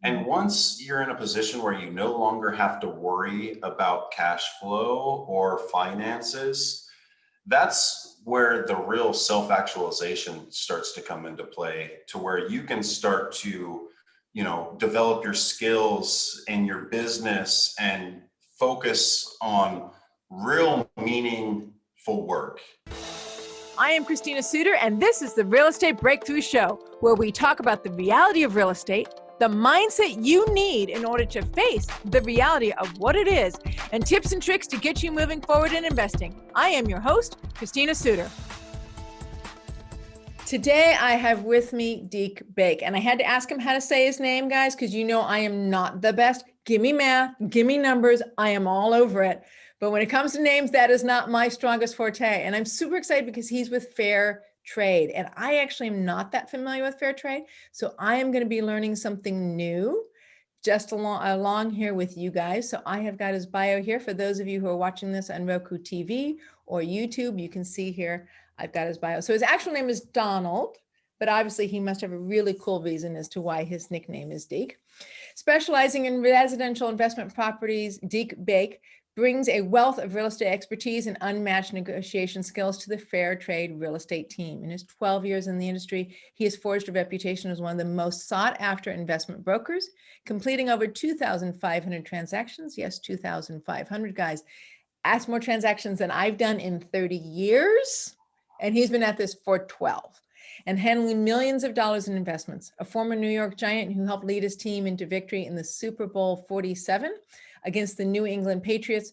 And once you're in a position where you no longer have to worry about cash flow or finances, that's where the real self-actualization starts to come into play, to where you can start to, develop your skills in your business and focus on real meaningful work. I am Christina Suter, and this is the Real Estate Breakthrough Show, where we talk about the reality of real estate, the mindset you need in order to face the reality of what it is, and tips and tricks to get you moving forward in investing. I am your host, Christina Suter. Today, I have with me Dek Bake, and I had to ask him how to say his name, guys, because you know I am not the best. Give me math, give me numbers, I am all over it. But when it comes to names, that is not my strongest forte. And I'm super excited because he's with Fair Trade. And I actually am not that familiar with Fair Trade. So I am going to be learning something new just along here with you guys. So I have got his bio here. For those of you who are watching this on Roku TV or YouTube, you can see here, I've got his bio. So his actual name is Donald, but obviously he must have a really cool reason as to why his nickname is Dek. Specializing in residential investment properties, Dek Bake brings a wealth of real estate expertise and unmatched negotiation skills to the Fair Trade real estate team. In his 12 years in the industry, he has forged a reputation as one of the most sought after investment brokers, completing over 2,500 transactions. Yes, 2,500, guys. That's more transactions than I've done in 30 years. And he's been at this for 12. And handling millions of dollars in investments. A former New York Giant who helped lead his team into victory in the Super Bowl 47 against the New England Patriots.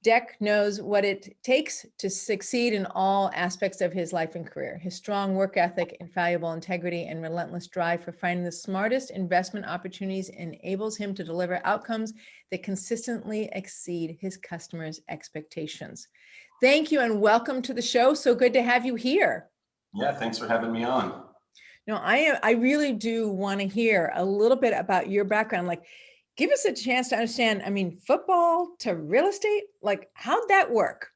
Dek knows what it takes to succeed in all aspects of his life and career. His strong work ethic, infallible integrity, and relentless drive for finding the smartest investment opportunities enables him to deliver outcomes that consistently exceed his customers' expectations. Thank you and welcome to the show. So good to have you here. Yeah, thanks for having me on. No, I really do want to hear a little bit about your background. Like, give us a chance to understand, football to real estate, like how'd that work?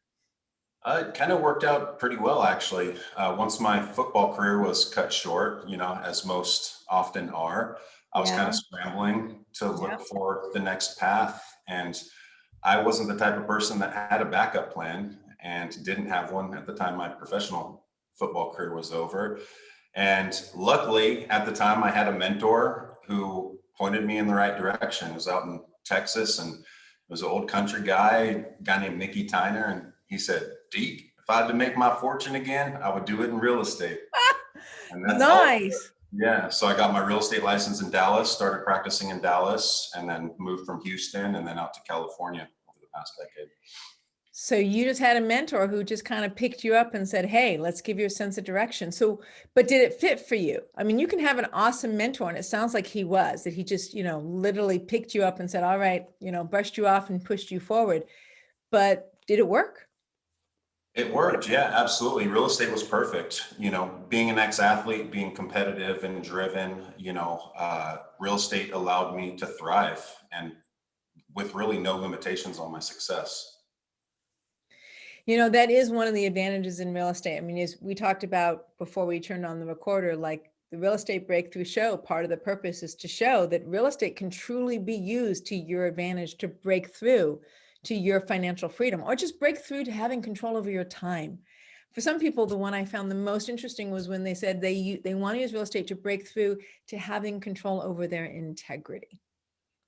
It kind of worked out pretty well, actually. Once my football career was cut short, as most often are, I was kind of scrambling to look for the next path. And I wasn't the type of person that had a backup plan and didn't have one at the time my professional football career was over. And luckily, at the time, I had a mentor who pointed me in the right direction. It was out in Texas, and it was an old country guy, a guy named Mickey Tyner. And he said, Deke, if I had to make my fortune again, I would do it in real estate. And that's nice. Yeah. So I got my real estate license in Dallas, started practicing in Dallas, and then moved from Houston and then out to California over the past decade. So you just had a mentor who just kind of picked you up and said, hey, let's give you a sense of direction. So, but did it fit for you? You can have an awesome mentor, and it sounds like he was, that he just, literally picked you up and said, all right, brushed you off and pushed you forward. But did it work? It worked. Yeah, absolutely. Real estate was perfect. Being an ex-athlete, being competitive and driven, real estate allowed me to thrive and with really no limitations on my success. That is one of the advantages in real estate. As we talked about before we turned on the recorder, like the Real Estate Breakthrough Show, part of the purpose is to show that real estate can truly be used to your advantage to break through to your financial freedom, or just break through to having control over your time. For some people, the one I found the most interesting was when they said they want to use real estate to break through to having control over their integrity.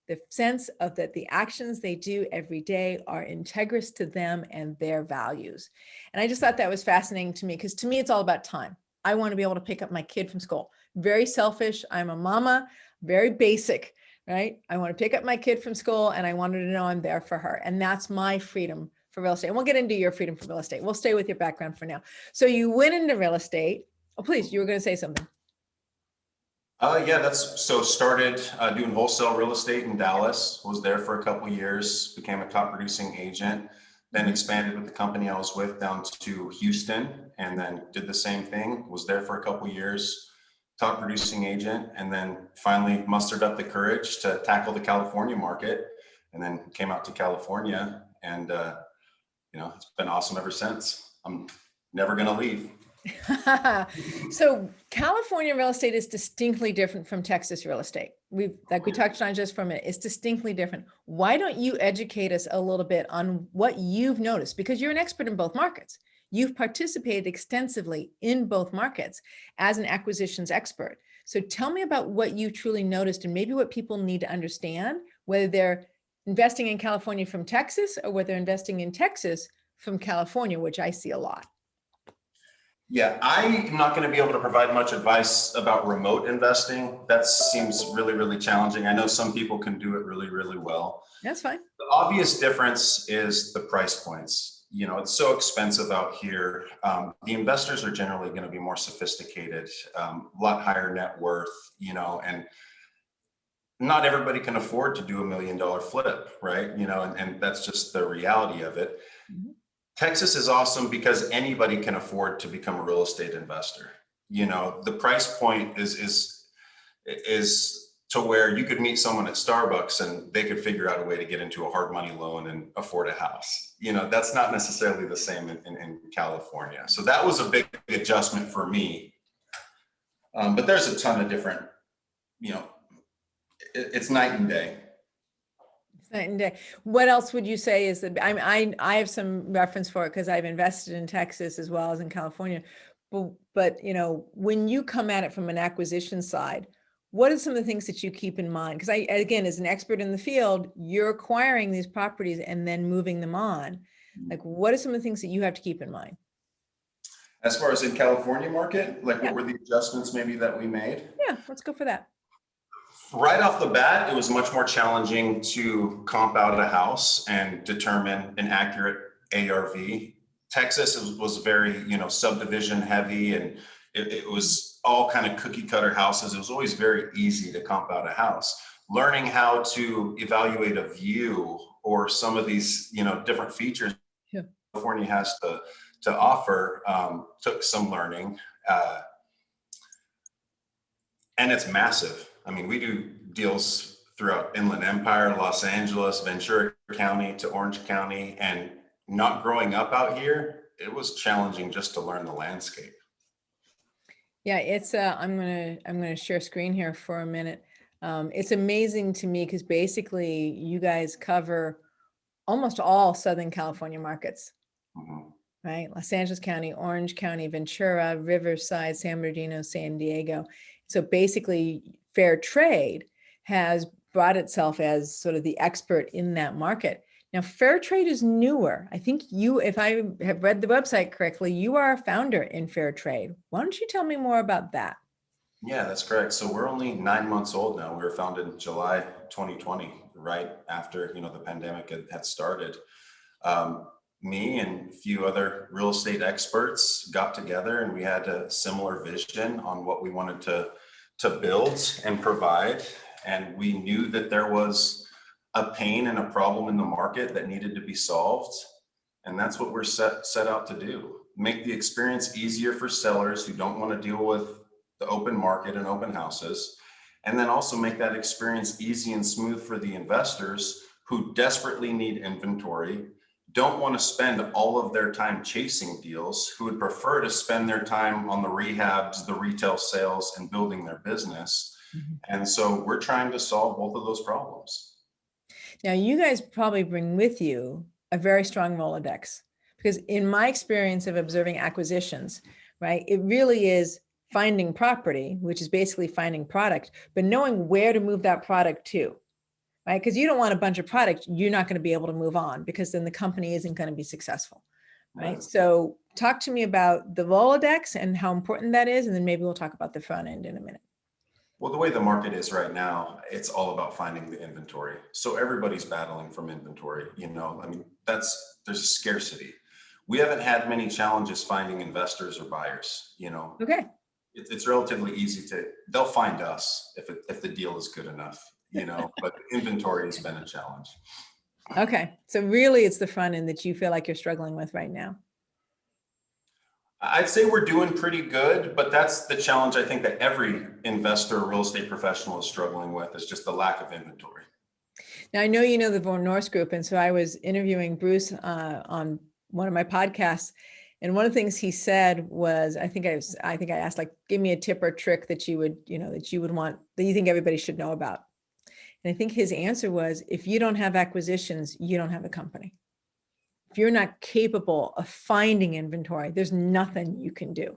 The sense of that the actions they do every day are integrous to them and their values. And I just thought that was fascinating to me, because to me, it's all about time. I want to be able to pick up my kid from school. Very selfish. I'm a mama, very basic, right? I want to pick up my kid from school and I want her to know I'm there for her. And that's my freedom for real estate. And we'll get into your freedom for real estate. We'll stay with your background for now. So you went into real estate. Oh, please, you were going to say something. Started doing wholesale real estate in Dallas, was there for a couple of years, became a top producing agent, then expanded with the company I was with down to Houston, and then did the same thing, was there for a couple of years, top producing agent, and then finally mustered up the courage to tackle the California market, and then came out to California, and it's been awesome ever since. I'm never going to leave. So California real estate is distinctly different from Texas real estate. like we touched on just for a minute, it's distinctly different. Why don't you educate us a little bit on what you've noticed? Because you're an expert in both markets. You've participated extensively in both markets as an acquisitions expert. So tell me about what you truly noticed and maybe what people need to understand, whether they're investing in California from Texas or whether they're investing in Texas from California, which I see a lot. Yeah, I'm not going to be able to provide much advice about remote investing. That seems really, really challenging. I know some people can do it really, really well. That's fine. The obvious difference is the price points. It's so expensive out here. The investors are generally going to be more sophisticated, a lot higher net worth, and not everybody can afford to do $1 million flip, right? And that's just the reality of it. Mm-hmm. Texas is awesome because anybody can afford to become a real estate investor. The price point is to where you could meet someone at Starbucks and they could figure out a way to get into a hard money loan and afford a house. That's not necessarily the same in California. So that was a big adjustment for me. But there's a ton of different, it's night and day. Night and day. What else would you say is that I have some reference for it because I've invested in Texas as well as in California. But when you come at it from an acquisition side, what are some of the things that you keep in mind? Because again, as an expert in the field, you're acquiring these properties and then moving them on. Like, what are some of the things that you have to keep in mind? As far as in California market, what were the adjustments maybe that we made? Yeah, let's go for that. Right off the bat, it was much more challenging to comp out a house and determine an accurate ARV. Texas was very, subdivision heavy, and it was all kind of cookie cutter houses. It was always very easy to comp out a house. Learning how to evaluate a view or some of these, different features California has to offer took some learning, and it's massive. I mean, we do deals throughout Inland Empire, Los Angeles, Ventura County to Orange County, and not growing up out here, it was challenging just to learn the landscape. Yeah, it's I'm gonna share screen here for a minute. It's amazing to me because basically you guys cover almost all Southern California markets, right? Los Angeles County, Orange County, Ventura, Riverside, San Bernardino, San Diego. So basically, fair trade has brought itself as sort of the expert in that market. Now, fair trade is newer. I think you, if I have read the website correctly, you are a founder in fair trade. Why don't you tell me more about that? Yeah, that's correct. So we're only 9 months old now. We were founded in July 2020, right after the pandemic had started. Me and a few other real estate experts got together, and we had a similar vision on what we wanted to build and provide. And we knew that there was a pain and a problem in the market that needed to be solved. And that's what we're set out to do. Make the experience easier for sellers who don't want to deal with the open market and open houses. And then also make that experience easy and smooth for the investors who desperately need inventory, don't want to spend all of their time chasing deals, who would prefer to spend their time on the rehabs, the retail sales, and building their business. And so we're trying to solve both of those problems. Now, you guys probably bring with you a very strong Rolodex, because in my experience of observing acquisitions, right, it really is finding property, which is basically finding product, but knowing where to move that product to. Right? Because you don't want a bunch of product you're not going to be able to move on, because then the company isn't going to be successful. Right? So talk to me about the Rolodex and how important that is. And then maybe we'll talk about the front end in a minute. Well, the way the market is right now, it's all about finding the inventory. So everybody's battling from inventory. There's a scarcity. We haven't had many challenges finding investors or buyers. Okay. It's relatively easy they'll find us if the deal is good enough. But inventory has been a challenge. Okay. So really it's the front end that you feel like you're struggling with right now. I'd say we're doing pretty good, but that's the challenge I think that every investor or real estate professional is struggling with, is just the lack of inventory. Now, I know the Norris group, and so I was interviewing Bruce on one of my podcasts, And one of the things he said was, I think I asked, like, give me a tip or trick that you would, that you would want, that you think everybody should know about. And I think his answer was, if you don't have acquisitions, you don't have a company. If you're not capable of finding inventory, there's nothing you can do.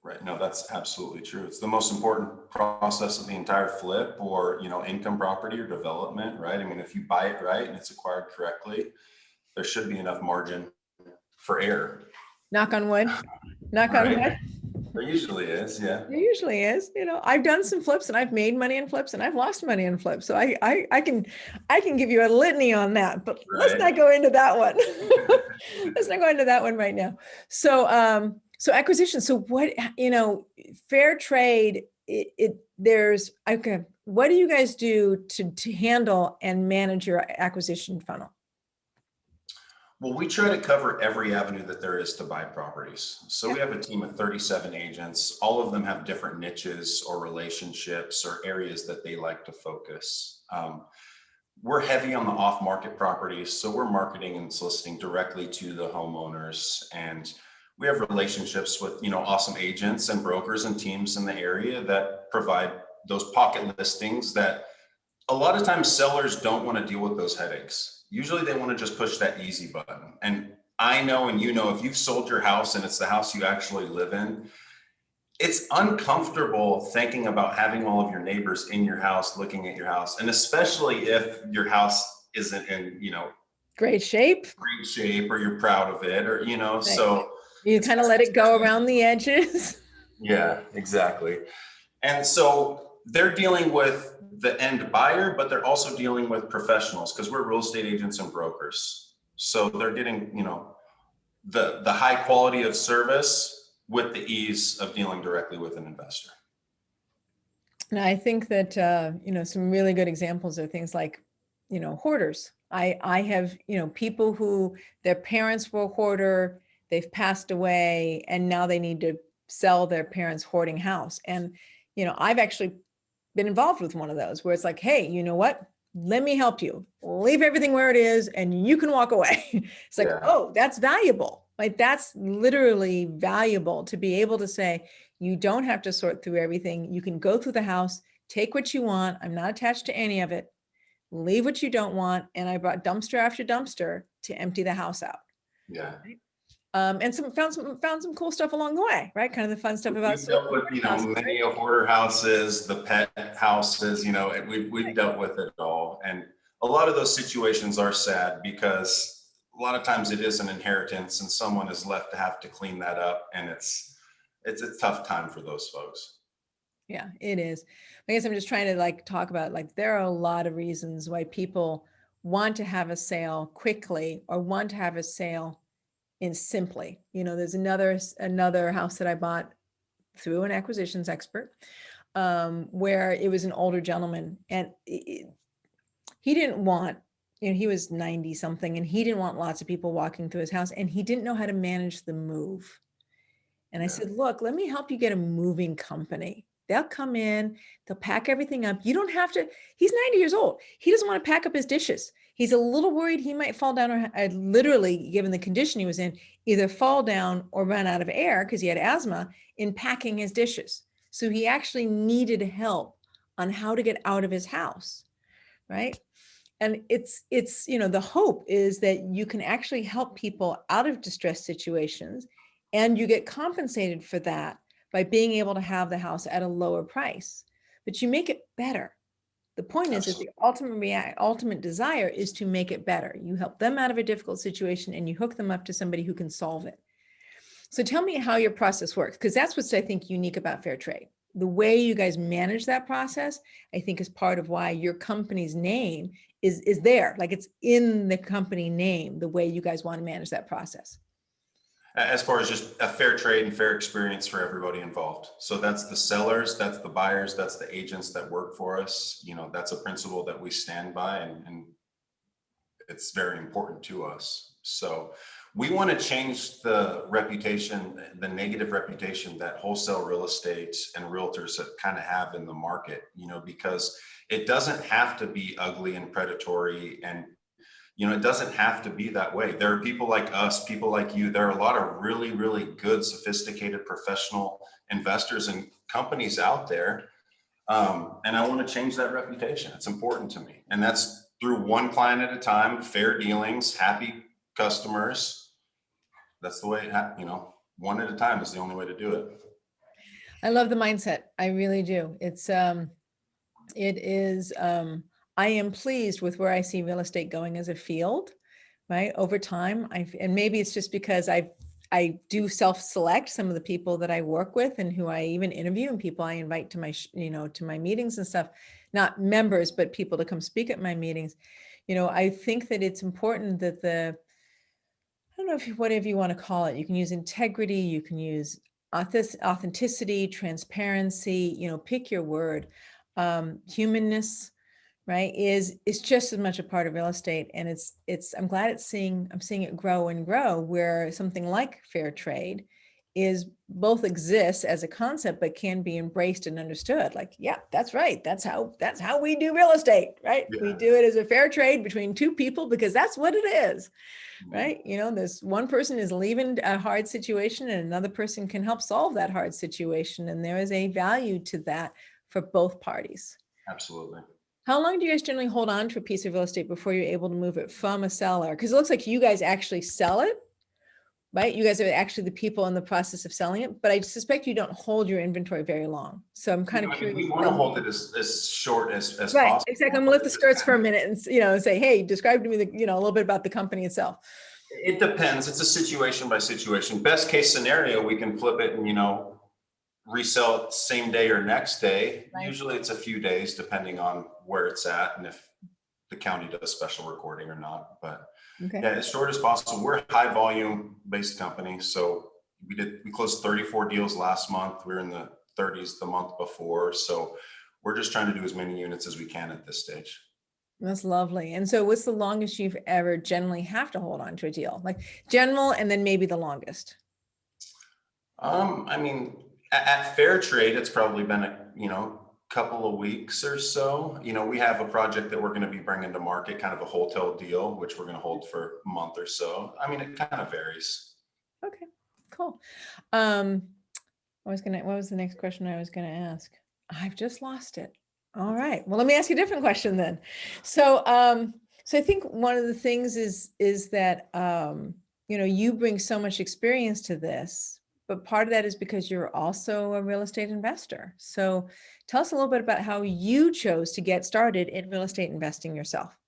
Right. No, that's absolutely true. It's the most important process of the entire flip or, income property or development, right? I mean, if you buy it right and it's acquired correctly, there should be enough margin for error. Knock on wood. Knock on wood. There usually is, yeah. There usually is. I've done some flips and I've made money in flips and I've lost money in flips. So I can give you a litany on that, but let's not go into that one. Let's not go into that one right now. So so acquisition. So what, fair trade, okay. What do you guys do to handle and manage your acquisition funnel? Well, we try to cover every avenue that there is to buy properties. So we have a team of 37 agents. All of them have different niches or relationships or areas that they like to focus. We're heavy on the off-market properties. So we're marketing and soliciting directly to the homeowners. And we have relationships with, awesome agents and brokers and teams in the area that provide those pocket listings that a lot of times sellers don't want to deal with those headaches. Usually they want to just push that easy button. And I know, and if you've sold your house and it's the house you actually live in, it's uncomfortable thinking about having all of your neighbors in your house, looking at your house. And especially if your house isn't in, great shape, or you're proud of it, or, right. So you kind of let it go around the edges. Yeah, exactly. And so they're dealing with the end buyer, but they're also dealing with professionals because we're real estate agents and brokers. So they're getting, the high quality of service with the ease of dealing directly with an investor. Now, I think that, some really good examples are things like, hoarders. I have, people who their parents were a hoarder, they've passed away, and now they need to sell their parents' hoarding house. And, I've actually been involved with one of those where it's like, hey, you know what? Let me help you. Leave everything where it is and you can walk away. It's like, oh, that's valuable. Like, that's literally valuable to be able to say, you don't have to sort through everything. You can go through the house, take what you want. I'm not attached to any of it. Leave what you don't want. And I brought dumpster after dumpster to empty the house out. Yeah. Right? And found some cool stuff along the way, right? Kind of the fun stuff about we've dealt with, many hoarder houses, the pet houses, we've dealt with it all. And a lot of those situations are sad because a lot of times it is an inheritance and someone is left to have to clean that up. And it's a tough time for those folks. Yeah, it is. I guess I'm just trying to talk about, there are a lot of reasons why people want to have a sale quickly or want to have a sale in simply. There's another house that I bought through an acquisitions expert, where it was an older gentleman, and he didn't want, he was 90 something, and he didn't want lots of people walking through his house, and he didn't know how to manage the move. And I said, look, let me help you get a moving company. They'll come in, they'll pack everything up. You don't have to, he's 90 years old. He doesn't want to pack up his dishes. He's a little worried he might fall down or literally, given the condition he was in, either fall down or run out of air because he had asthma in packing his dishes. So he actually needed help on how to get out of his house, right? And it's the hope is that you can actually help people out of distressed situations, and you get compensated for that by being able to have the house at a lower price, but you make it better. The point is that the ultimate desire is to make it better. You help them out of a difficult situation and you hook them up to somebody who can solve it. So tell me how your process works, because that's what's, I think, unique about fair trade. The way you guys manage that process, I think, is part of why your company's name is there. Like, it's in the company name, the way you guys want to manage that process. As far as just a fair trade and fair experience for everybody involved. So that's the sellers, that's the buyers, that's the agents that work for us. That's a principle that we stand by, and it's very important to us. So we want to change the reputation, the negative reputation that wholesale real estate and realtors kind of have in the market, because it doesn't have to be ugly and predatory and it doesn't have to be that way. There are people like us, people like you. There are a lot of really, really good, sophisticated, professional investors and companies out there. And I want to change that reputation. It's important to me. And that's through one client at a time, fair dealings, happy customers. That's the way one at a time is the only way to do it. I love the mindset. I really do. I am pleased with where I see real estate going as a field, right? Over time, and maybe it's just because I do self-select some of the people that I work with and who I even interview and people I invite to my, to my meetings and stuff, not members, but people to come speak at my meetings. I think that it's important that I don't know if whatever you want to call it, you can use integrity, you can use authenticity, transparency, pick your word, humanness, right, is just as much a part of real estate. And I'm glad I'm seeing it grow and grow, where something like fair trade both exists as a concept, but can be embraced and understood. Like, yeah, that's right. That's how we do real estate, right? Yeah. We do it as a fair trade between two people because that's what it is, right? This one person is leaving a hard situation and another person can help solve that hard situation. And there is a value to that for both parties. Absolutely. How long do you guys generally hold on to a piece of real estate before you're able to move it from a seller? Because it looks like you guys actually sell it, right? You guys are actually the people in the process of selling it, but I suspect you don't hold your inventory very long. So I'm kind of curious. We want to hold it as short as right, possible. Exactly. I'm gonna lift the skirts for a minute and say, hey, describe to me a little bit about the company itself. It depends. It's a situation by situation. Best case scenario, we can flip it and resell it same day or next day. Right. Usually it's a few days depending on where it's at and if the county does special recording or not. But okay. Yeah, as short as possible. We're a high volume based company. So we closed 34 deals last month. We were in the 30s the month before. So we're just trying to do as many units as we can at this stage. That's lovely. And so what's the longest you've ever generally have to hold on to a deal? Like general and then maybe the longest? At Fair Trade, it's probably been a couple of weeks or so. We have a project that we're going to be bringing to market, kind of a hotel deal, which we're going to hold for a month or so. It kind of varies. Okay, cool. What was the next question I was going to ask? I've just lost it. All right. Well, let me ask you a different question then. So I think one of the things is that you bring so much experience to this. But part of that is because you're also a real estate investor. So tell us a little bit about how you chose to get started in real estate investing yourself.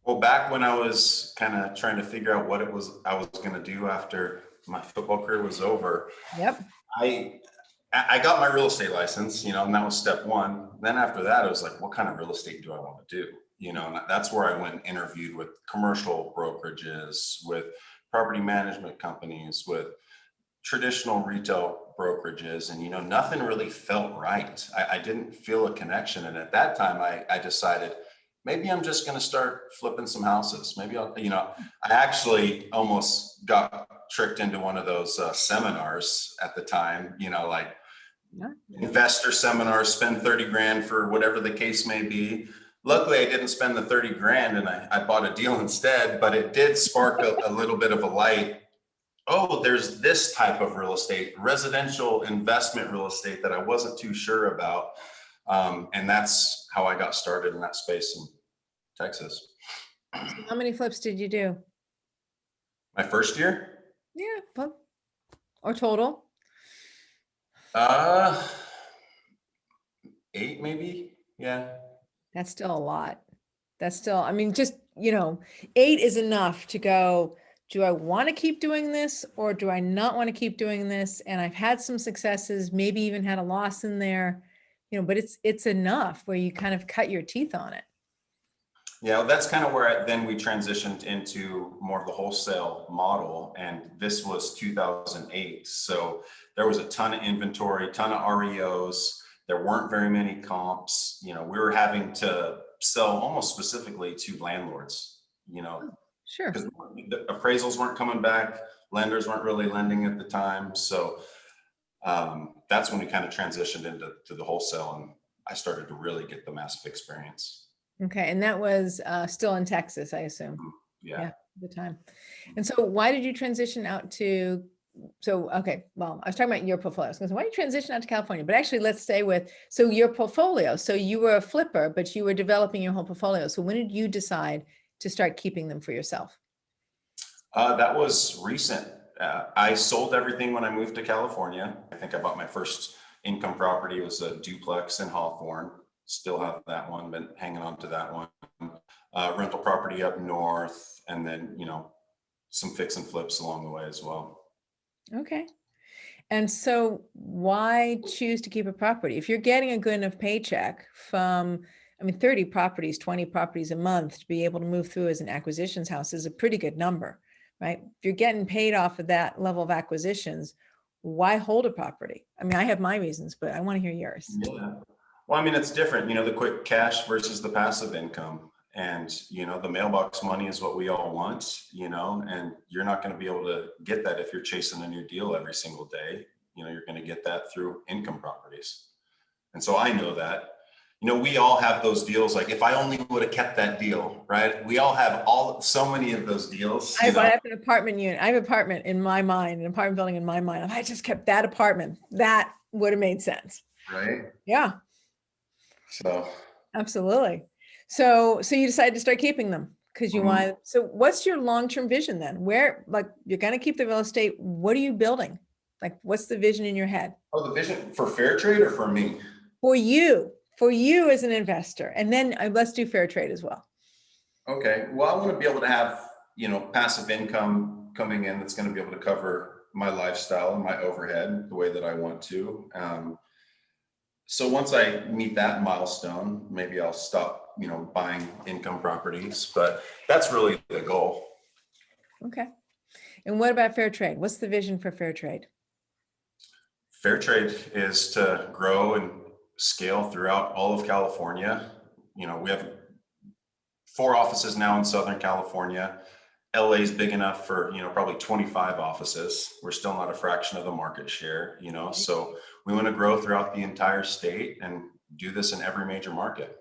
Well, back when I was kind of trying to figure out what it was I was going to do after my football career was over. Yep. I got my real estate license, and that was step one. Then after that, I was like, what kind of real estate do I want to do? And that's where I went and interviewed with commercial brokerages, with property management companies, with traditional retail brokerages, and nothing really felt right. I didn't feel a connection. And at that time I decided maybe I'm just going to start flipping some houses. Maybe I actually almost got tricked into one of those seminars at the time, investor seminars, spend 30 grand for whatever the case may be. Luckily, I didn't spend the 30 grand and I bought a deal instead, but it did spark a little bit of a light. Oh, there's this type of real estate, residential investment real estate that I wasn't too sure about. And that's how I got started in that space in Texas. So how many flips did you do? My first year? Yeah, or total? 8 maybe. Yeah. That's still a lot. That's still, just, 8 is enough to go, do I want to keep doing this or do I not want to keep doing this? And I've had some successes, maybe even had a loss in there, but it's enough where you kind of cut your teeth on it. Yeah, well, that's kind of where then we transitioned into more of the wholesale model. And this was 2008. So there was a ton of inventory, ton of REOs. There weren't very many comps. We were having to sell almost specifically to landlords, Sure. Because the appraisals weren't coming back. Lenders weren't really lending at the time. So that's when we kind of transitioned into the wholesale and I started to really get the massive experience. Okay. And that was still in Texas, I assume. Yeah. Yeah, at the time. And so why did you transition out to, so, okay, well, I was talking about your portfolio. So why did you transition out to California? But actually, let's stay with, so your portfolio. So you were a flipper, but you were developing your whole portfolio. So when did you decide to start keeping them for yourself? That was recent. I sold everything when I moved to California. I think I bought my first income property. It was a duplex in Hawthorne. Still have that one, been hanging on to that one. Rental property up north, and then, some fix and flips along the way as well. Okay. And so why choose to keep a property? If you're getting a good enough paycheck from, I mean, 30 properties, 20 properties a month to be able to move through as an acquisitions house is a pretty good number, right? If you're getting paid off of that level of acquisitions, why hold a property? I mean, I have my reasons, but I want to hear yours. Yeah. Well, I mean, it's different, the quick cash versus the passive income. And, the mailbox money is what we all want, and you're not going to be able to get that if you're chasing a new deal every single day. You're going to get that through income properties. And so I know that, we all have those deals. Like, if I only would have kept that deal, right? We all have so many of those deals. I have an apartment unit. I have an apartment in my mind, an apartment building in my mind. If I just kept that apartment, that would have made sense. Right. Yeah. So. Absolutely. So you decided to start keeping them because you want. So what's your long-term vision then? Where, like, you're going to keep the real estate. What are you building? Like, what's the vision in your head? Oh, the vision for fair trade or for me? For you as an investor. And then let's do fair trade as well. Okay. Well, I want to be able to have, passive income coming in that's going to be able to cover my lifestyle and my overhead the way that I want to. So once I meet that milestone, maybe I'll stop, buying income properties, but that's really the goal. Okay. And what about fair trade? What's the vision for fair trade? Fair trade is to grow and scale throughout all of California. We have 4 offices now in Southern California. LA is big enough for, probably 25 offices. We're still not a fraction of the market share, so we want to grow throughout the entire state and do this in every major market.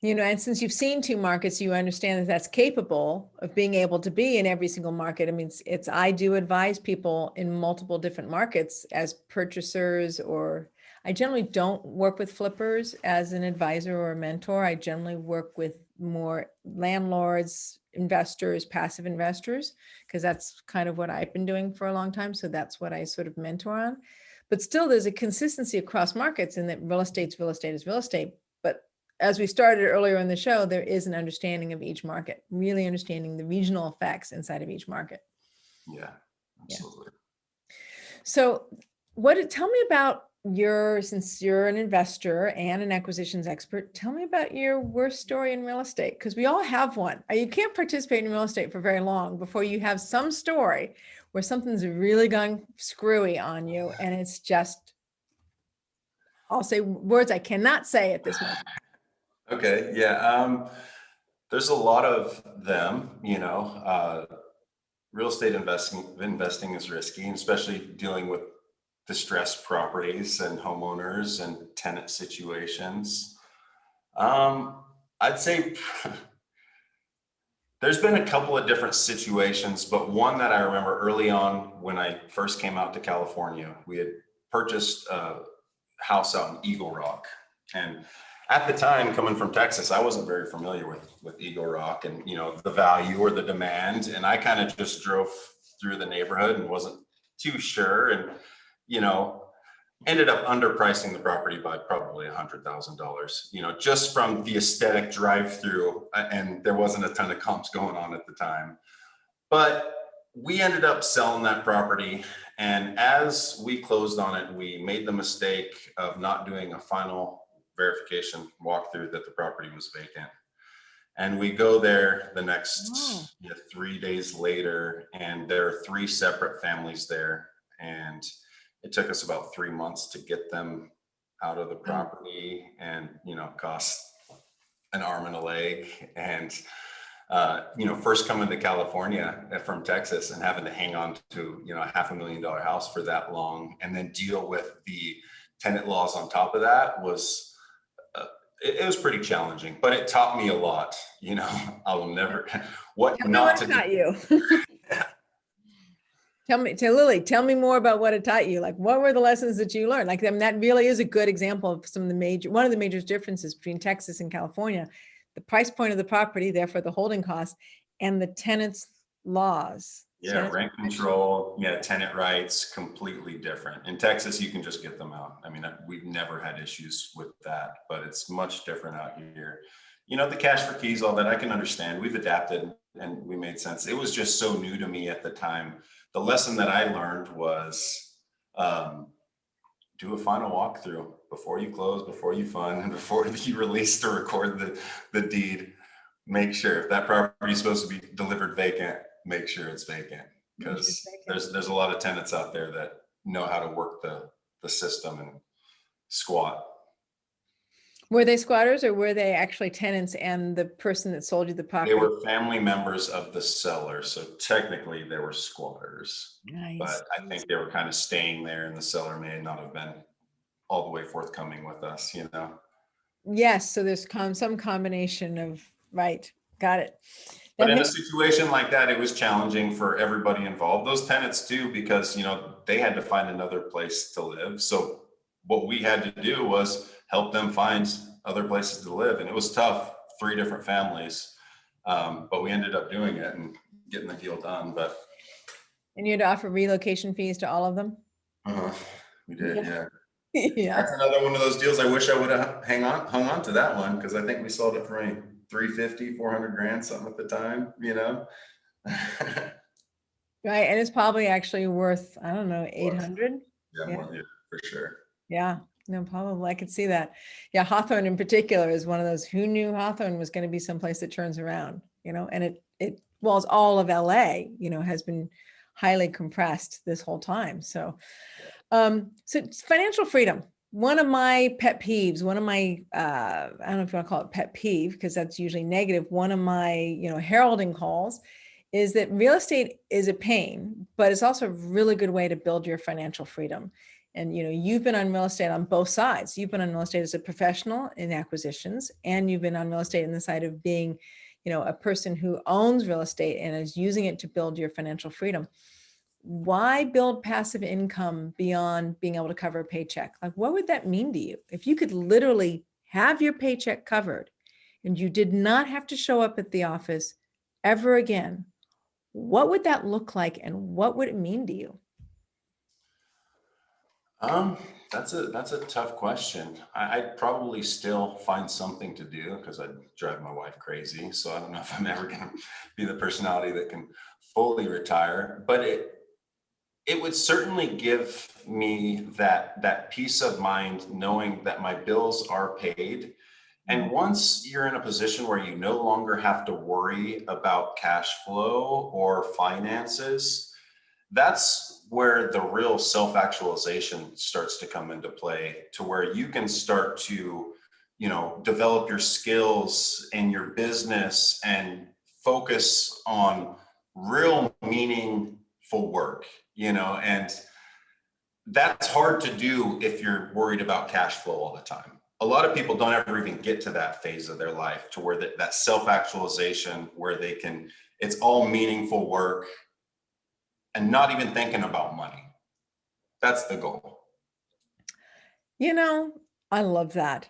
And since you've seen 2 markets, you understand that that's capable of being able to be in every single market. I mean, I do advise people in multiple different markets as purchasers, or I generally don't work with flippers as an advisor or a mentor. I generally work with more landlords, investors, passive investors, because that's kind of what I've been doing for a long time. So that's what I sort of mentor on. But still, there's a consistency across markets in that real estate is real estate. But as we started earlier in the show, there is an understanding of each market, really understanding the regional effects inside of each market. Yeah, absolutely. Yeah. So tell me about since you're an investor and an acquisitions expert, tell me about your worst story in real estate, because we all have one. You can't participate in real estate for very long before you have some story where something's really gone screwy on you. And it's just, I'll say words I cannot say at this moment. Okay. Yeah. There's a lot of them, real estate investing is risky, and especially dealing with distressed properties and homeowners and tenant situations. I'd say there's been a couple of different situations, but one that I remember early on when I first came out to California, we had purchased a house out in Eagle Rock. And at the time, coming from Texas, I wasn't very familiar with Eagle Rock and, the value or the demand. And I kind of just drove through the neighborhood and wasn't too sure. And, ended up underpricing the property by probably $100,000, just from the aesthetic drive through. And there wasn't a ton of comps going on at the time. But we ended up selling that property. And as we closed on it, we made the mistake of not doing a final verification walkthrough that the property was vacant. And we go there the next 3 days later, and there are 3 separate families there. And it took us about 3 months to get them out of the property, and, cost an arm and a leg. And, first coming to California from Texas and having to hang on to, a $500,000 house for that long, and then deal with the tenant laws on top of that was it was pretty challenging, but it taught me a lot. I will never, what Tell me not what to it do. taught you. Lily, tell me more about what it taught you. Like, what were the lessons that you learned? Like, I mean, that really is a good example of one of the major differences between Texas and California, the price point of the property, therefore the holding cost, and the tenant's laws. Yeah, rent control, tenant rights, completely different. In Texas, you can just get them out. I mean, we've never had issues with that, but it's much different out here. The cash for keys, all that I can understand. We've adapted and we made sense. It was just so new to me at the time. The lesson that I learned was do a final walkthrough before you close, before you fund, and before you release to record the deed. Make sure if that property is supposed to be delivered vacant, make sure it's vacant, because there's a lot of tenants out there that know how to work the system and squat. Were they squatters or were they actually tenants and the person that sold you the property? They were family members of the seller, so technically they were squatters. Nice. But I think they were kind of staying there, and the seller may not have been all the way forthcoming with us, Yes, so there's some combination of, right, got it. But in a situation like that, it was challenging for everybody involved. Those tenants too, because they had to find another place to live. So what we had to do was help them find other places to live, and it was tough. 3 different families, but we ended up doing it and getting the deal done. And you had to offer relocation fees to all of them? We did, yeah. Yeah. That's another one of those deals. I wish I would have hung on to that one, because I think we sold it for $350,000, $400,000, something at the time, Right, and it's probably actually worth, I don't know, 800. Yeah, for sure. Yeah, no, probably I could see that. Yeah, Hawthorne in particular is one of those. Who knew Hawthorne was going to be someplace that turns around? And it's all of LA. Has been highly compressed this whole time. So it's financial freedom. One of my pet peeves, one of my, I don't know if you want to call it pet peeve, because that's usually negative. One of my, heralding calls is that real estate is a pain, but it's also a really good way to build your financial freedom. And, you've been on real estate on both sides. You've been on real estate as a professional in acquisitions, and you've been on real estate in the side of being, a person who owns real estate and is using it to build your financial freedom. Why build passive income beyond being able to cover a paycheck? Like, what would that mean to you? If you could literally have your paycheck covered and you did not have to show up at the office ever again, what would that look like and what would it mean to you? That's a tough question. I'd probably still find something to do, because I'd drive my wife crazy. So I don't know if I'm ever going to be the personality that can fully retire, but it would certainly give me that peace of mind knowing that my bills are paid. And once you're in a position where you no longer have to worry about cash flow or finances, that's where the real self-actualization starts to come into play, to where you can start to, develop your skills and your business and focus on real meaningful work, and that's hard to do if you're worried about cash flow all the time. A lot of people don't ever even get to that phase of their life, to where that self-actualization, where it's all meaningful work and not even thinking about money. That's the goal. I love that.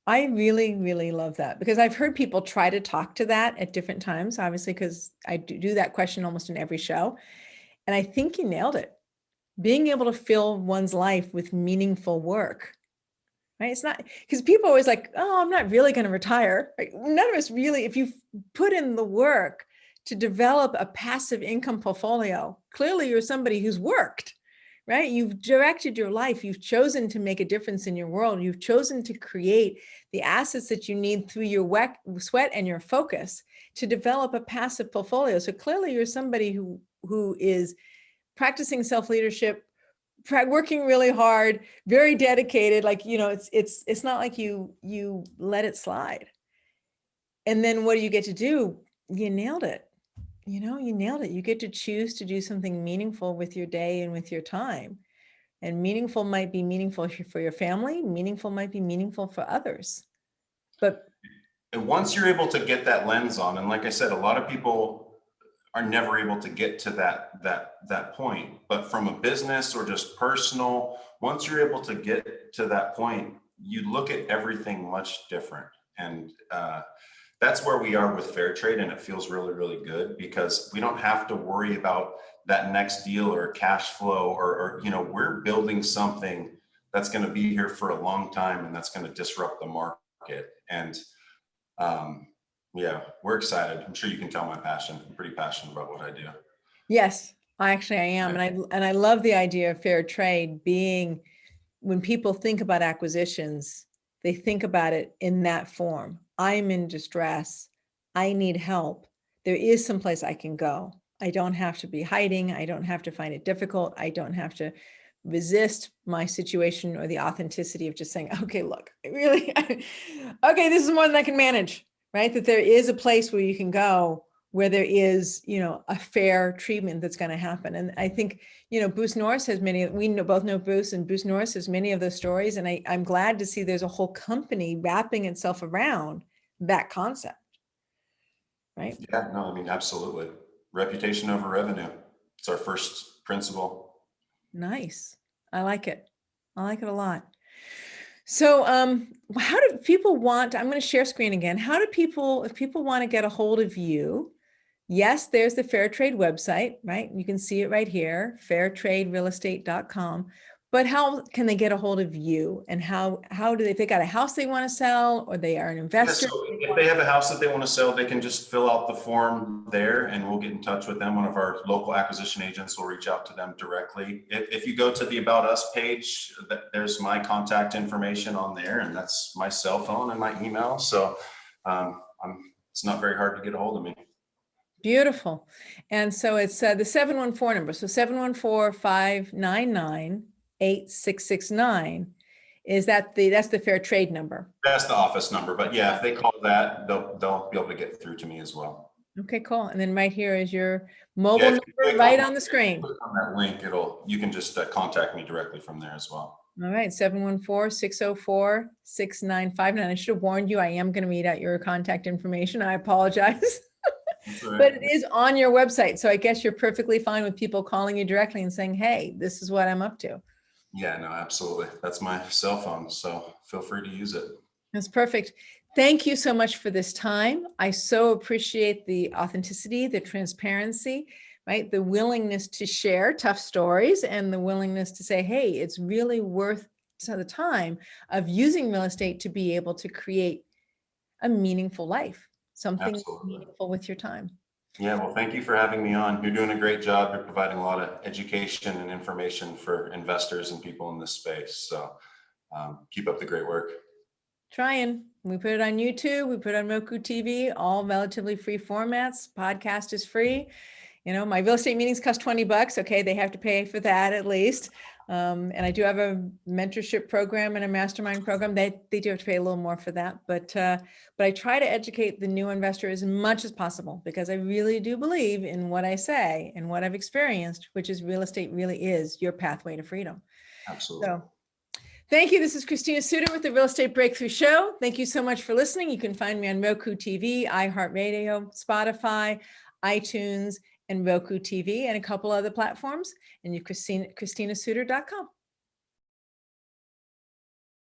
I really, really love that, because I've heard people try to talk to that at different times, obviously, because I do that question almost in every show. And I think you nailed it. Being able to fill one's life with meaningful work, right? It's not, because people are always like, oh, I'm not really going to retire. Right? None of us really, if you put in the work to develop a passive income portfolio, clearly you're somebody who's worked, right? You've directed your life. You've chosen to make a difference in your world. You've chosen to create the assets that you need through your sweat and your focus to develop a passive portfolio. So clearly you're somebody who is practicing self-leadership, working really hard, very dedicated. Like, it's not like you let it slide. And then what do you get to do? You nailed it. You nailed it. You get to choose to do something meaningful with your day and with your time. And meaningful might be meaningful for your family. Meaningful might be meaningful for others. But and once you're able to get that lens on, and like I said, a lot of people are never able to get to that point. But from a business or just personal, once you're able to get to that point, you look at everything much different. And that's where we are with fair trade, and it feels really, really good because we don't have to worry about that next deal or cash flow, or we're building something that's going to be here for a long time, and that's going to disrupt the market. And yeah, we're excited. I'm sure you can tell my passion. I'm pretty passionate about what I do. yes, I am. And I love the idea of fair trade being, when people think about acquisitions, they think about it in that form. I'm in distress. I need help. There is some place I can go. I don't have to be hiding. I don't have to find it difficult. I don't have to resist my situation or the authenticity of just saying, okay, look, okay, this is more than I can manage, right? That there is a place where you can go where there is, a fair treatment that's going to happen. And I think, Bruce Norris has many, both know Bruce, and Bruce Norris has many of those stories. And I'm glad to see there's a whole company wrapping itself around that concept. Right? Yeah, no, I mean, absolutely. Reputation over revenue. It's our first principle. Nice. I like it. I like it a lot. So how do people want, I'm going to share screen again. How do people, if people want to get a hold of you, yes, there's the Fair Trade website, right? You can see it right here, fairtraderealestate.com. But how can they get a hold of you? And how do they, if they got a house they want to sell, or they are an investor? Yeah, so if they have a house that they want to sell, they can just fill out the form there and we'll get in touch with them. One of our local acquisition agents will reach out to them directly. If you go to the About Us page, there's my contact information on there, and that's my cell phone and my email. So it's not very hard to get a hold of me. Beautiful. And so it's the 714 number. So 714-599-8669. Is that that's the Fair Trade number? That's the office number, but yeah, if they call that, they'll be able to get through to me as well. Okay, cool. And then right here is your mobile number right on the screen. Click on that link, you can just contact me directly from there as well. All right, 714-604-6959. I should have warned you, I am going to read out your contact information. I apologize. Right. But it is on your website. So I guess you're perfectly fine with people calling you directly and saying, hey, this is what I'm up to. Yeah, no, absolutely. That's my cell phone. So feel free to use it. That's perfect. Thank you so much for this time. I so appreciate the authenticity, the transparency, right? The willingness to share tough stories, and the willingness to say, hey, it's really worth the time of using real estate to be able to create a meaningful life, something meaningful with your time. Yeah, well, thank you for having me on. You're doing a great job. You're providing a lot of education and information for investors and people in this space. So keep up the great work. Trying. We put it on YouTube. We put it on Roku TV, all relatively free formats. Podcast is free. My real estate meetings cost $20. Okay, they have to pay for that at least. And I do have a mentorship program and a mastermind program. They do have to pay a little more for that, but I try to educate the new investor as much as possible, because I really do believe in what I say and what I've experienced, which is real estate really is your pathway to freedom. Absolutely. So thank you. This is Christina Suter with the Real Estate Breakthrough Show. Thank you so much for listening. You can find me on Roku TV, iHeartRadio, Spotify, iTunes, and Roku TV, and a couple other platforms. And you ChristinaSuter.com.